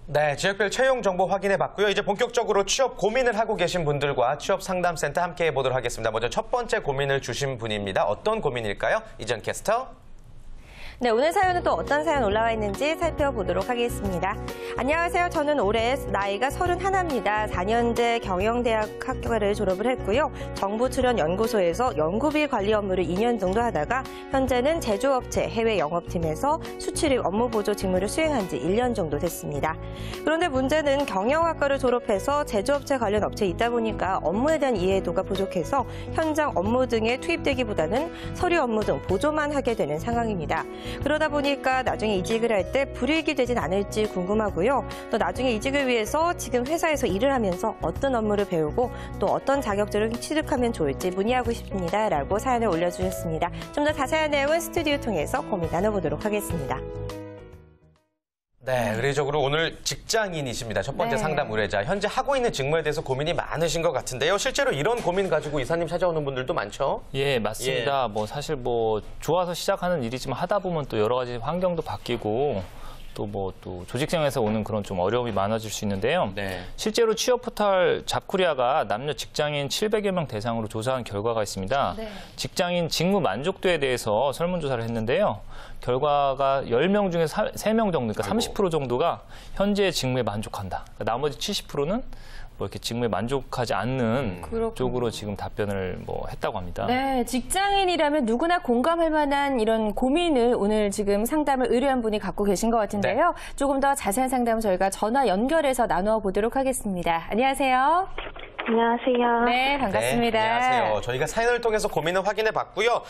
네, 지역별 채용 정보 확인해 봤고요. 이제 본격적으로 취업 고민을 하고 계신 분들과 취업 상담센터 함께 해보도록 하겠습니다. 먼저 첫 번째 고민을 주신 분입니다. 어떤 고민일까요? 이전 캐스터. 네, 오늘 사연은 또 어떤 사연 올라와 있는지 살펴보도록 하겠습니다. 안녕하세요. 저는 올해 나이가 31입니다. 4년제 경영대학 학교를 졸업을 했고요. 정부출연연구소에서 연구비 관리 업무를 2년 정도 하다가 현재는 제조업체 해외 영업팀에서 수출입 업무 보조 직무를 수행한 지 1년 정도 됐습니다. 그런데 문제는 경영학과를 졸업해서 제조업체 관련 업체에 있다 보니까 업무에 대한 이해도가 부족해서 현장 업무 등에 투입되기보다는 서류 업무 등 보조만 하게 되는 상황입니다. 그러다 보니까 나중에 이직을 할 때 불이익이 되진 않을지 궁금하고요. 또 나중에 이직을 위해서 지금 회사에서 일을 하면서 어떤 업무를 배우고 또 어떤 자격증을 취득하면 좋을지 문의하고 싶습니다. 라고 사연을 올려주셨습니다. 좀 더 자세한 내용은 스튜디오 통해서 고민 나눠보도록 하겠습니다. 네, 의례적으로 오늘 직장인이십니다. 첫 번째 네. 상담 의뢰자. 현재 하고 있는 직무에 대해서 고민이 많으신 것 같은데요. 실제로 이런 고민 가지고 이사님 찾아오는 분들도 많죠? 예, 맞습니다. 예. 뭐 사실 뭐 좋아서 시작하는 일이지만 하다 보면 또 여러 가지 환경도 바뀌고 또 조직생에서 오는 그런 좀 어려움이 많아질 수 있는데요. 네. 실제로 취업 포털 잡코리아가 남녀 직장인 700여 명 대상으로 조사한 결과가 있습니다. 네. 직장인 직무 만족도에 대해서 설문조사를 했는데요. 결과가 10명 중에 3명 정도, 그러니까 30% 정도가 현재 직무에 만족한다. 그러니까 나머지 70%는 뭐 이렇게 직무에 만족하지 않는 쪽으로 지금 답변을 했다고 합니다. 네, 직장인이라면 누구나 공감할 만한 이런 고민을 오늘 지금 상담을 의뢰한 분이 갖고 계신 것 같은데요. 네. 조금 더 자세한 상담은 저희가 전화 연결해서 나누어 보도록 하겠습니다. 안녕하세요. 안녕하세요. 네, 반갑습니다. 네, 안녕하세요. 저희가 사연을 통해서 고민을 확인해 봤고요.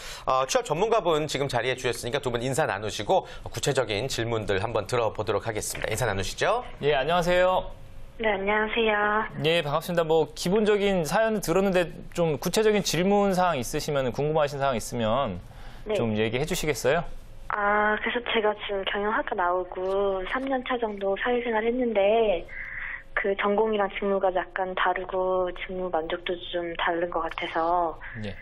취업 전문가분 지금 자리해 주셨으니까 두 분 인사 나누시고 구체적인 질문들 한번 들어보도록 하겠습니다. 인사 나누시죠. 예, 안녕하세요. 네, 안녕하세요. 예, 반갑습니다. 기본적인 사연을 들었는데 좀 구체적인 질문 사항 있으시면, 궁금하신 사항 있으면 네. 좀 얘기해 주시겠어요? 그래서 제가 지금 경영학과 나오고 3년 차 정도 사회생활 했는데 그 전공이랑 직무가 약간 다르고 직무 만족도도 좀 다른 것 같아서 예.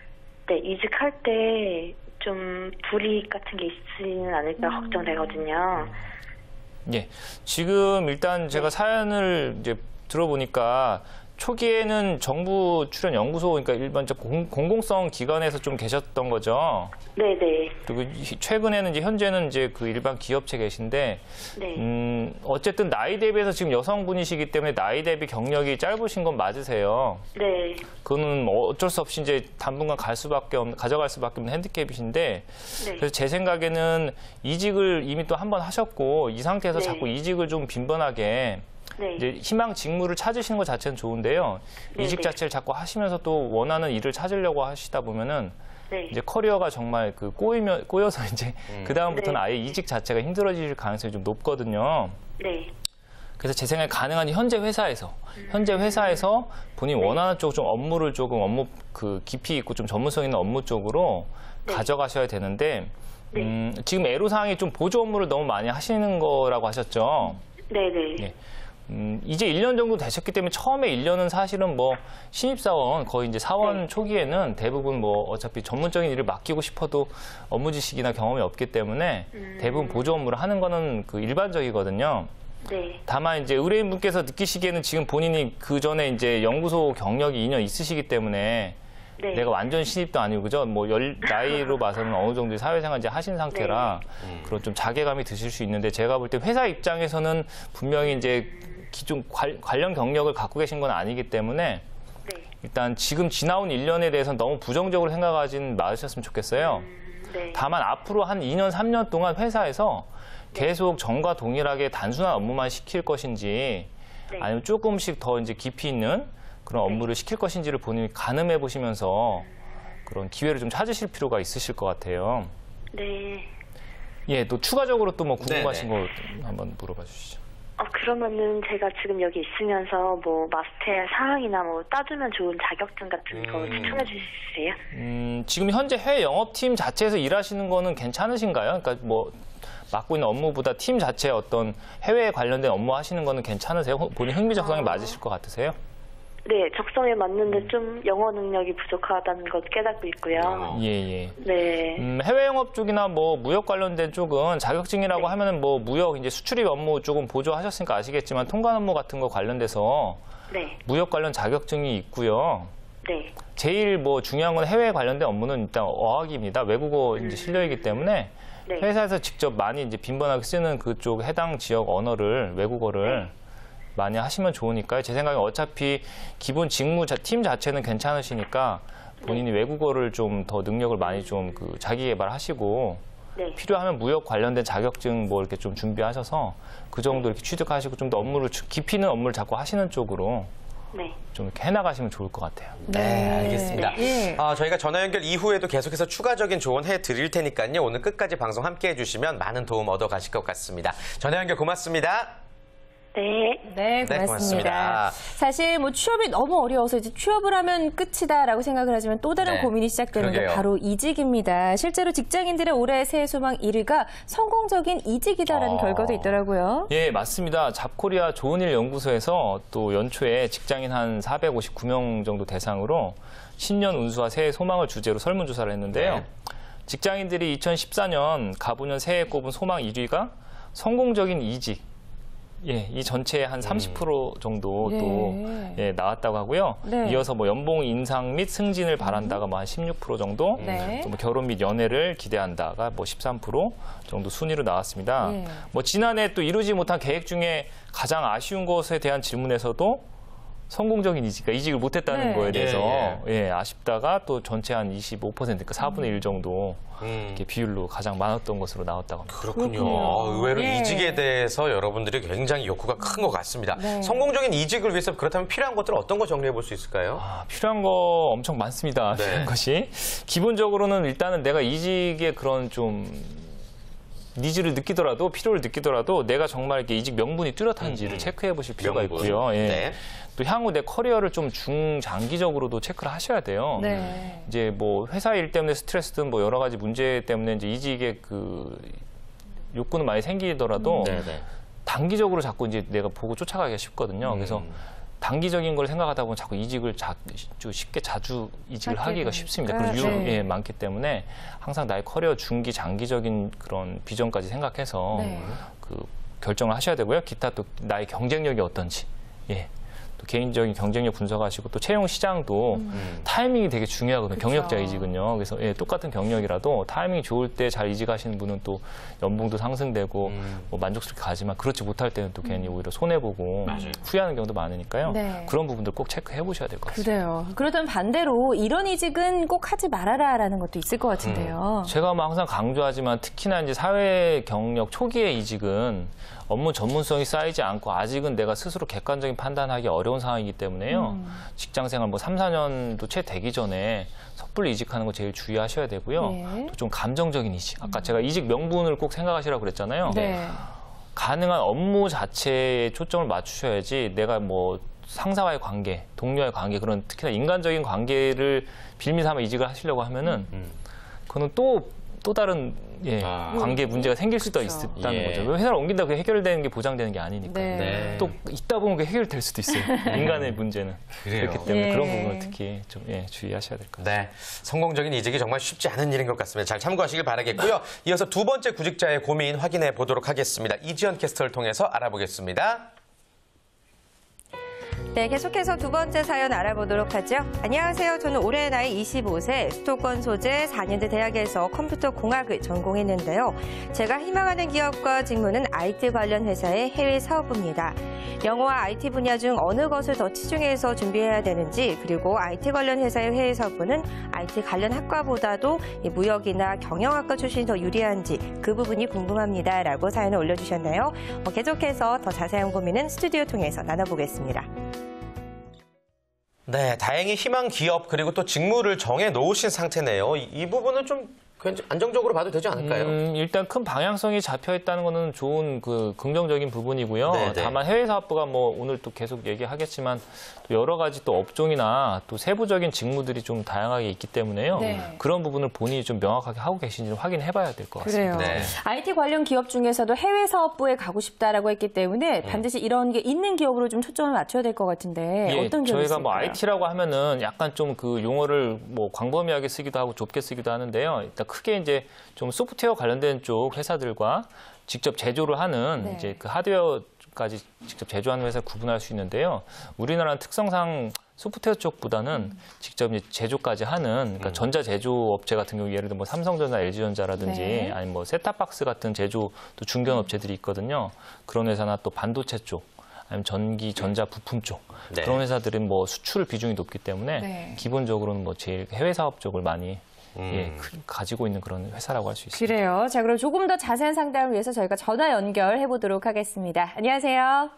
네, 이직할 때 좀 불이익 같은 게 있지는 않을까 걱정되거든요. 예, 지금 일단 제가 사연을 이제 들어보니까 초기에는 정부 출연 연구소, 그러니까 일반적 공공성 기관에서 좀 계셨던 거죠. 네네. 그리고 최근에는 이제 현재는 이제 그 일반 기업체 계신데, 네. 어쨌든 나이 대비해서 지금 여성분이시기 때문에 나이 대비 경력이 짧으신 건 맞으세요. 네. 그거는 어쩔 수 없이 이제 당분간 가져갈 수밖에 없는 핸디캡이신데, 네. 그래서 제 생각에는 이직을 이미 또 한 번 하셨고 이 상태에서 네. 자꾸 이직을 좀 빈번하게 네. 이제 희망 직무를 찾으시는 것 자체는 좋은데요. 네, 이직 네. 자체를 자꾸 하시면서 또 원하는 일을 찾으려고 하시다 보면은 네. 이제 커리어가 정말 꼬여서 이제 그 다음부터는 네. 아예 이직 자체가 힘들어질 가능성이 좀 높거든요. 네. 그래서 제 생각에 가능한 현재 회사에서 본인이 네. 원하는 쪽 좀 업무를 업무 그 깊이 있고 좀 전문성 있는 업무 쪽으로 네. 가져가셔야 되는데 네. 지금 애로사항이 좀 보조 업무를 너무 많이 하시는 거라고 하셨죠. 네네. 예. 이제 1년 정도 되셨기 때문에 처음에 1년은 사실은 신입사원, 거의 이제 사원 네. 초기에는 대부분 어차피 전문적인 일을 맡기고 싶어도 업무 지식이나 경험이 없기 때문에 대부분 보조 업무를 하는 거는 그 일반적이거든요. 네. 다만 이제 의뢰인분께서 느끼시기에는 지금 본인이 그 전에 이제 연구소 경력이 2년 있으시기 때문에 네. 내가 완전 신입도 아니고 그죠? 나이로 봐서는 어느 정도 사회생활 이제 하신 상태라 그런 좀 자괴감이 드실 수 있는데 제가 볼 때 회사 입장에서는 분명히 이제 기존 관련 경력을 갖고 계신 건 아니기 때문에 네. 일단 지금 지나온 1년에 대해서는 너무 부정적으로 생각하진 마셨으면 좋겠어요. 네. 다만 앞으로 한 2년, 3년 동안 회사에서 계속 전과 동일하게 단순한 업무만 시킬 것인지 네. 아니면 조금씩 더 이제 깊이 있는 그런 업무를 시킬 것인지를 본인이 가늠해 보시면서 그런 기회를 좀 찾으실 필요가 있으실 것 같아요. 네. 예, 또 추가적으로 또 궁금하신 네네. 거 한번 물어봐 주시죠. 그러면은 제가 지금 여기 있으면서 마스터의 사항이나 따주면 좋은 자격증 같은 거 추천해 주실 수 있으세요? 지금 현재 해외 영업팀 자체에서 일하시는 거는 괜찮으신가요? 그러니까 맡고 있는 업무보다 팀 자체의 어떤 해외에 관련된 업무 하시는 거는 괜찮으세요? 본인 흥미적 성이 맞으실 것 같으세요? 네, 적성에 맞는데 좀 영어 능력이 부족하다는 것 깨닫고 있고요. 예. 네. 해외 영업 쪽이나 뭐 무역 관련된 쪽은 자격증이라고 하면은 뭐 무역 이제 수출입 업무 쪽은 보조하셨으니까 아시겠지만 통관 업무 같은 거 관련돼서 네. 무역 관련 자격증이 있고요. 네. 제일 뭐 중요한 건 해외 관련된 업무는 일단 어학입니다. 외국어 이제 실력이기 때문에 네. 회사에서 직접 많이 이제 빈번하게 쓰는 그쪽 해당 지역 언어를 외국어를 많이 하시면 좋으니까요. 제 생각에 어차피 기본 직무 팀 자체는 괜찮으시니까 본인이 외국어를 좀 더 능력을 많이 좀 그 자기 개발하시고 네. 필요하면 무역 관련된 자격증 뭐 이렇게 좀 준비하셔서 그 정도 이렇게 취득하시고 좀 더 업무를 깊이 있는 업무를 자꾸 하시는 쪽으로 네. 좀 이렇게 해나가시면 좋을 것 같아요. 네, 알겠습니다. 예. 저희가 전화 연결 이후에도 계속해서 추가적인 조언 해드릴 테니까요. 오늘 끝까지 방송 함께 해주시면 많은 도움 얻어가실 것 같습니다. 전화 연결 고맙습니다. 네. 네, 네, 고맙습니다. 고맙습니다. 사실 뭐 취업이 너무 어려워서 이제 취업을 하면 끝이다라고 생각을 하지만 또 다른 네, 고민이 시작되는 게 그러게요. 바로 이직입니다. 실제로 직장인들의 올해 새해 소망 1위가 성공적인 이직이다라는 결과도 있더라고요. 예, 맞습니다. 잡코리아 좋은일 연구소에서 또 연초에 직장인 한 459명 정도 대상으로 신년 운수와 새해 소망을 주제로 설문조사를 했는데요. 네. 직장인들이 2014년 가부년 새해에 꼽은 소망 1위가 성공적인 이직. 예, 이 전체의 한 30% 정도 또 네. 나왔다고 하고요. 네. 이어서 뭐 연봉 인상 및 승진을 바란다가 뭐 한 16% 정도, 네. 또 뭐 결혼 및 연애를 기대한다가 뭐 13% 정도 순위로 나왔습니다. 네. 뭐 지난해 또 이루지 못한 계획 중에 가장 아쉬운 것에 대한 질문에서도 성공적인 이직, 그러니까 이직을 못했다는 네. 거에 대해서 예, 아쉽다가 또 전체 한 25%, 그러니까 4분의 1 정도 이렇게 비율로 가장 많았던 것으로 나왔다고 합니다. 그렇군요. 의외로 예. 이직에 대해서 여러분들이 굉장히 욕구가 큰 것 같습니다. 네. 성공적인 이직을 위해서 그렇다면 필요한 것들은 어떤 거 정리해 볼 수 있을까요? 필요한 거 엄청 많습니다. 네. 필요한 것이. 기본적으로는 일단은 내가 이직의 그런 좀 니즈를 느끼더라도, 필요를 느끼더라도 내가 정말 이렇게 이직 명분이 뚜렷한지를 체크해 보실 필요가 명분. 있고요. 예. 네. 또 향후 내 커리어를 좀 중장기적으로도 체크를 하셔야 돼요. 네. 이제 뭐 회사 일 때문에 스트레스든 뭐 여러 가지 문제 때문에 이제 이직의 그 욕구는 많이 생기더라도 네네. 단기적으로 자꾸 이제 내가 보고 쫓아가기가 쉽거든요. 그래서 단기적인 걸 생각하다 보면 자꾸 이직을 쉽게 자주 이직을 하게 하기가 되니까. 쉽습니다. 그런 유혹이 네. 많기 때문에 항상 나의 커리어 중기, 장기적인 그런 비전까지 생각해서 네. 그 결정을 하셔야 되고요. 기타 또 나의 경쟁력이 어떤지, 또 개인적인 경쟁력 분석하시고 또 채용 시장도 타이밍이 되게 중요하거든요. 경력자 이직은요. 그래서 똑같은 경력이라도 타이밍이 좋을 때 잘 이직하시는 분은 또 연봉도 상승되고 뭐 만족스럽게 가지만 그렇지 못할 때는 또 괜히 오히려 손해보고 후회하는 경우도 많으니까요. 네. 그런 부분들 꼭 체크해 보셔야 될 것 같습니다. 그래요. 그러던 반대로 이런 이직은 꼭 하지 말아라라는 것도 있을 것 같은데요. 제가 뭐 항상 강조하지만 특히나 이제 사회 경력 초기의 이직은 업무 전문성이 쌓이지 않고 아직은 내가 스스로 객관적인 판단하기 어려운 상황이기 때문에요. 직장 생활 뭐 3, 4년도 채 되기 전에 섣불리 이직하는 거 제일 주의하셔야 되고요. 네. 또 좀 감정적인 이직. 아까 제가 이직 명분을 꼭 생각하시라고 그랬잖아요. 네. 가능한 업무 자체에 초점을 맞추셔야지 내가 뭐 상사와의 관계, 동료와의 관계, 그런 특히나 인간적인 관계를 빌미 삼아 이직을 하시려고 하면은 그거는 또 다른 관계 문제가 생길 수도 있다는 거죠. 회사를 옮긴다고 그게 해결되는 게 보장되는 게 아니니까. 네. 또 있다 보면 그게 해결될 수도 있어요. 인간의 문제는. 그래요. 그렇기 때문에 예. 그런 부분을 특히 좀 주의하셔야 될 것 같습니다. 네, 성공적인 이직이 정말 쉽지 않은 일인 것 같습니다. 잘 참고하시길 바라겠고요. 이어서 두 번째 구직자의 고민 확인해 보도록 하겠습니다. 이지연 캐스터를 통해서 알아보겠습니다. 네, 계속해서 두 번째 사연 알아보도록 하죠. 안녕하세요. 저는 올해 나이 25세, 수도권 소재 4년제 대학에서 컴퓨터 공학을 전공했는데요. 제가 희망하는 기업과 직무는 IT 관련 회사의 해외 사업부입니다. 영어와 IT 분야 중 어느 것을 더 치중해서 준비해야 되는지, 그리고 IT 관련 회사의 해외 사업부는 IT 관련 학과보다도 무역이나 경영학과 출신이 더 유리한지 그 부분이 궁금합니다. 라고 사연을 올려주셨네요. 계속해서 더 자세한 고민은 스튜디오 통해서 나눠보겠습니다. 네, 다행히 희망 기업 그리고 또 직무를 정해 놓으신 상태네요. 이 부분은 좀 안정적으로 봐도 되지 않을까요? 일단 큰 방향성이 잡혀 있다는 거는 좋은 긍정적인 부분이고요. 네네. 다만 해외 사업부가 뭐 오늘 또 계속 얘기하겠지만 또 여러 가지 또 업종이나 또 세부적인 직무들이 좀 다양하게 있기 때문에요. 네. 그런 부분을 본인이 좀 명확하게 하고 계신지를 확인해봐야 될 것 같습니다. 그래요. 네. IT 관련 기업 중에서도 해외 사업부에 가고 싶다라고 했기 때문에 반드시 이런 게 있는 기업으로 좀 초점을 맞춰야 될 것 같은데 예, 어떤 기업이 저희가 뭐 있을까요? IT라고 하면은 약간 좀 그 용어를 뭐 광범위하게 쓰기도 하고 좁게 쓰기도 하는데요. 일단 크게 이제 좀 소프트웨어 관련된 쪽 회사들과 직접 제조를 하는 네. 이제 그 하드웨어까지 직접 제조하는 회사를 구분할 수 있는데요. 우리나라는 특성상 소프트웨어 쪽보다는 직접 이제 제조까지 하는 그러니까 전자 제조 업체 같은 경우 예를 들어 뭐 삼성전자, LG전자라든지 네. 아니면 뭐 셋탑박스 같은 제조 또 중견 업체들이 있거든요. 그런 회사나 또 반도체 쪽 아니면 전기, 전자 부품 쪽 네. 그런 회사들은 뭐 수출 비중이 높기 때문에 네. 기본적으로는 뭐 제일 해외 사업 쪽을 많이 가지고 있는 그런 회사라고 할 수 있습니다. 그래요. 자, 그럼 조금 더 자세한 상담을 위해서 저희가 전화 연결해 보도록 하겠습니다. 안녕하세요.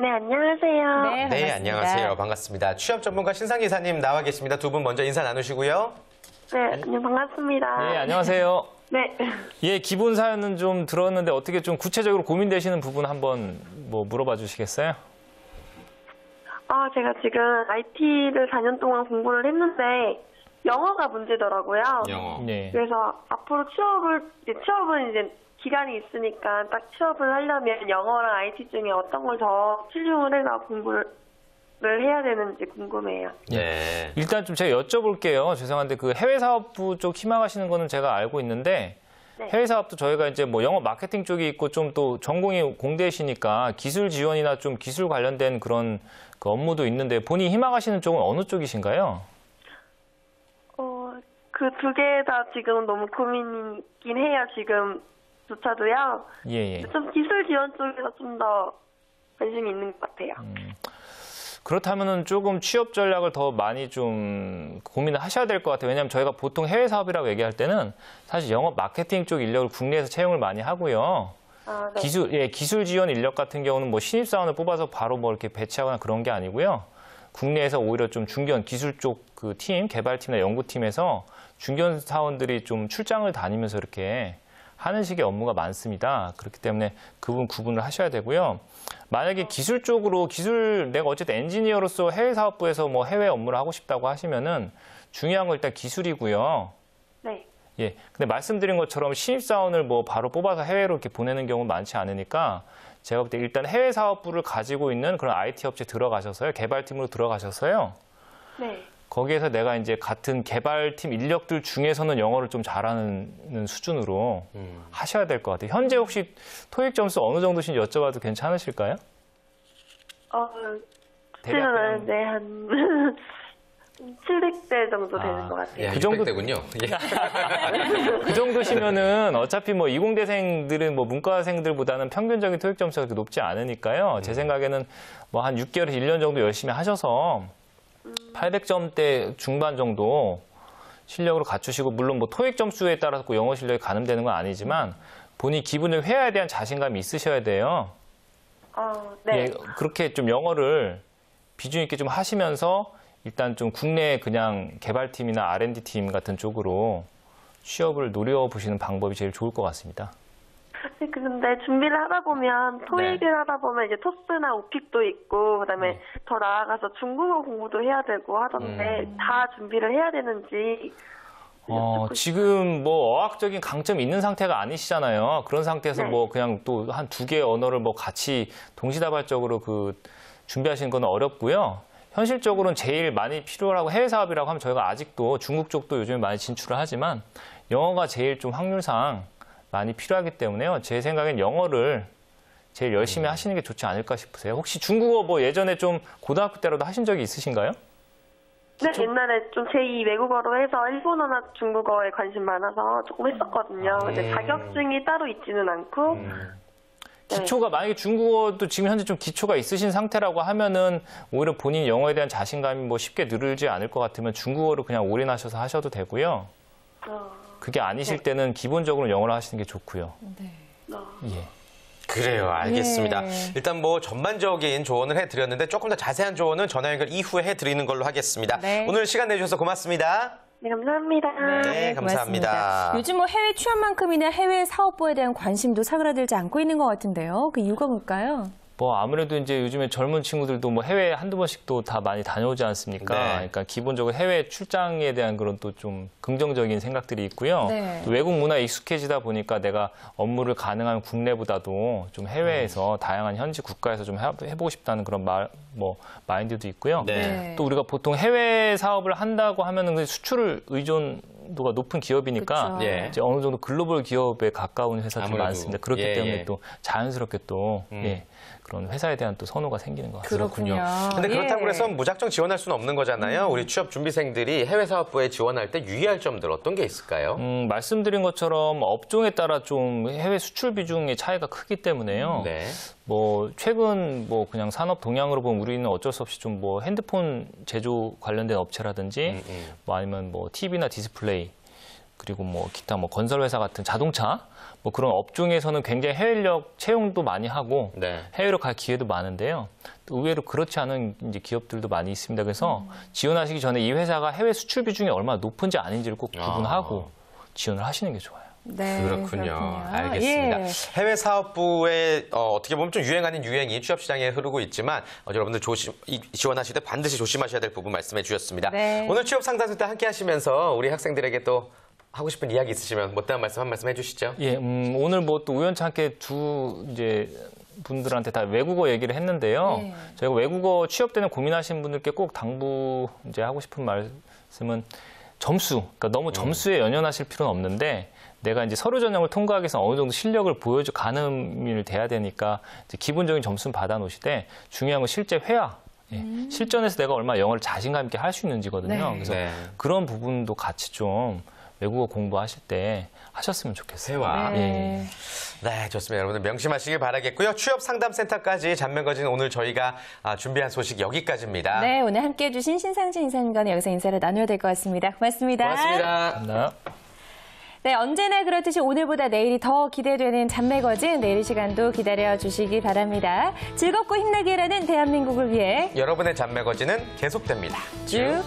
네, 안녕하세요. 네, 네, 반갑습니다. 안녕하세요. 반갑습니다. 취업 전문가 신상 기사님 나와 계십니다. 두 분 먼저 인사 나누시고요. 네, 안녕, 반갑습니다. 네, 안녕하세요. 네. 예, 기본 사연은 좀 들었는데 어떻게 좀 구체적으로 고민되시는 부분 한번 뭐 물어봐 주시겠어요? 제가 지금 IT를 4년 동안 공부를 했는데 영어가 문제더라고요. 영어. 네. 그래서 앞으로 취업은 이제 기간이 있으니까 딱 취업을 하려면 영어랑 IT 중에 어떤 걸 더 치중을 해서 공부를 해야 되는지 궁금해요. 네. 일단 좀 제가 여쭤볼게요. 죄송한데 그 해외 사업부 쪽 희망하시는 거는 제가 알고 있는데 네. 해외 사업도 저희가 이제 뭐 영어 마케팅 쪽이 있고 좀 또 전공이 공대시니까 기술 지원이나 좀 기술 관련된 그런 그 업무도 있는데 본인이 희망하시는 쪽은 어느 쪽이신가요? 그 두 개 다 지금 너무 고민이긴 해요, 지금조차도요. 예, 예. 좀 기술 지원 쪽에서 좀 더 관심이 있는 것 같아요. 그렇다면은 조금 취업 전략을 더 많이 좀 고민을 하셔야 될 것 같아요. 왜냐하면 저희가 보통 해외 사업이라고 얘기할 때는 사실 영업 마케팅 쪽 인력을 국내에서 채용을 많이 하고요. 네. 기술 지원 인력 같은 경우는 뭐 신입사원을 뽑아서 바로 뭐 이렇게 배치하거나 그런 게 아니고요. 국내에서 오히려 좀 중견 기술 쪽 그 팀, 개발팀이나 연구팀에서 중견 사원들이 좀 출장을 다니면서 이렇게 하는 식의 업무가 많습니다. 그렇기 때문에 그 부분 구분을 하셔야 되고요. 만약에 기술 쪽으로 내가 어쨌든 엔지니어로서 해외 사업부에서 뭐 해외 업무를 하고 싶다고 하시면은 중요한 건 일단 기술이고요. 네. 예. 근데 말씀드린 것처럼 신입사원을 뭐 바로 뽑아서 해외로 이렇게 보내는 경우는 많지 않으니까 제가 볼 때 일단 해외 사업부를 가지고 있는 그런 IT 업체 들어가셔서요. 개발팀으로 들어가셔서요. 네. 거기에서 내가 이제 같은 개발팀 인력들 중에서는 영어를 좀 잘하는 수준으로 하셔야 될 것 같아요. 현재 혹시 토익 점수 어느 정도신지 여쭤봐도 괜찮으실까요? 지금 네, 한 700대 정도 되는 것 같아요. 예, 그 정도- 600대군요. 그 정도시면은 어차피 뭐 이공대생들은 뭐 문과생들보다는 평균적인 토익 점수가 그렇게 높지 않으니까요. 제 생각에는 뭐 한 6개월에서 1년 정도 열심히 하셔서 800점대 중반 정도 실력으로 갖추시고 물론 뭐 토익 점수에 따라서 그 영어 실력이 가늠되는 건 아니지만 본인 기본적 회화에 대한 자신감이 있으셔야 돼요. 네. 예, 그렇게 좀 영어를 비중 있게 좀 하시면서 일단 좀 국내 그냥 개발팀이나 R&D 팀 같은 쪽으로 취업을 노려보시는 방법이 제일 좋을 것 같습니다. 근데 준비를 하다 보면 토익을 하다 보면 이제 토스나 오픽도 있고 그다음에 더 나아가서 중국어 공부도 해야 되고 하던데 다 준비를 해야 되는지 지금 뭐 어학적인 강점이 있는 상태가 아니시잖아요. 그런 상태에서 네. 뭐 그냥 또 한 두 개의 언어를 뭐 같이 동시다발적으로 그 준비하시는 건 어렵고요. 현실적으로는 제일 많이 필요하고 해외 사업이라고 하면 저희가 아직도 중국 쪽도 요즘에 많이 진출을 하지만 영어가 제일 좀 확률상 많이 필요하기 때문에요. 제 생각엔 영어를 제일 열심히 하시는 게 좋지 않을까 싶으세요. 혹시 중국어 뭐 예전에 좀 고등학교 때라도 하신 적이 있으신가요? 네, 옛날에 좀 제2 외국어로 해서 일본어나 중국어에 관심 많아서 조금 했었거든요. 근데 자격증이 따로 있지는 않고 기초가 만약에 중국어도 지금 현재 좀 기초가 있으신 상태라고 하면은 오히려 본인 영어에 대한 자신감이 뭐 쉽게 늘지 않을 것 같으면 중국어로 그냥 올인하셔서 하셔도 되고요. 그게 아니실 때는 기본적으로 영어를 하시는 게 좋고요. 예. 그래요, 알겠습니다. 네. 일단 뭐 전반적인 조언을 해드렸는데 조금 더 자세한 조언은 전화 연결 이후에 해드리는 걸로 하겠습니다. 네. 오늘 시간 내주셔서 고맙습니다. 네, 네, 감사합니다. 네, 감사합니다. 고맙습니다. 요즘 뭐 해외 취업만큼이나 해외 사업부에 대한 관심도 사그라들지 않고 있는 것 같은데요. 그 이유가 뭘까요? 뭐 아무래도 이제 요즘에 젊은 친구들도 뭐 해외 한두 번씩도 다 많이 다녀오지 않습니까? 네. 그러니까 기본적으로 해외 출장에 대한 그런 또 좀 긍정적인 생각들이 있고요. 네. 또 외국 문화에 익숙해지다 보니까 내가 업무를 가능한 국내보다도 좀 해외에서 다양한 현지 국가에서 좀 해보고 싶다는 그런 마인드도 있고요. 네. 또 우리가 보통 해외 사업을 한다고 하면은 수출 의존도가 높은 기업이니까 그쵸. 예. 이제 어느 정도 글로벌 기업에 가까운 회사들이 아무래도. 많습니다. 그렇기 예, 때문에 예. 또 자연스럽게 또 예, 그런 회사에 대한 또 선호가 생기는 것 같습니다. 그렇군요. 근데 그렇다고 예. 해서 무작정 지원할 수는 없는 거잖아요. 우리 취업 준비생들이 해외 사업부에 지원할 때 유의할 점들 어떤 게 있을까요? 말씀드린 것처럼 업종에 따라 좀 해외 수출 비중의 차이가 크기 때문에요. 네. 뭐 최근 뭐 그냥 산업 동향으로 보면 우리는 어쩔 수 없이 좀 뭐 핸드폰 제조 관련된 업체라든지 뭐 아니면 뭐 TV나 디스플레이 그리고 뭐 기타 뭐 건설 회사 같은 자동차 뭐 그런 업종에서는 굉장히 해외 인력 채용도 많이 하고 네. 해외로 갈 기회도 많은데요. 또 의외로 그렇지 않은 이제 기업들도 많이 있습니다. 그래서 지원하시기 전에 이 회사가 해외 수출 비중이 얼마나 높은지 아닌지를 꼭 구분하고 지원을 하시는 게 좋아요. 네, 그렇군요. 알겠습니다. 예. 해외 사업부에 어떻게 보면 좀 유행 아닌 유행이 취업 시장에 흐르고 있지만 여러분들 지원하실 때 반드시 조심하셔야 될 부분 말씀해 주셨습니다. 네. 오늘 취업 상담소 때 함께 하시면서 우리 학생들에게 또 하고 싶은 이야기 있으시면 못다한 말씀 한 말씀 해주시죠. 예, 오늘 뭐 또 우연찮게 이제 분들한테 다 외국어 얘기를 했는데요. 네. 저희가 외국어 취업 때는 고민하시는 분들께 꼭 당부 이제 하고 싶은 말씀은 점수, 그러니까 너무 점수에 연연하실 필요는 없는데 내가 이제 서류 전형을 통과하기 위해서 어느 정도 실력을 가늠이 돼야 되니까 이제 기본적인 점수는 받아놓으시되 중요한 건 실제 회화. 예, 실전에서 내가 얼마나 영어를 자신감 있게 할 수 있는지거든요. 네. 그래서 네. 그런 부분도 같이 좀 외국어 공부하실 때 하셨으면 좋겠어요. 회화. 예. 네, 좋습니다. 여러분들 명심하시길 바라겠고요. 취업 상담센터까지 잔매거진 오늘 저희가 준비한 소식 여기까지입니다. 네, 오늘 함께해 주신 신상진 인사님과는 여기서 인사를 나눠야 될 것 같습니다. 고맙습니다. 고맙습니다. 감사합니다. 네, 언제나 그렇듯이 오늘보다 내일이 더 기대되는 잔매거진 내일 이 시간도 기다려 주시기 바랍니다. 즐겁고 힘나게 일하는 대한민국을 위해 여러분의 잔매거진은 계속됩니다. 쭉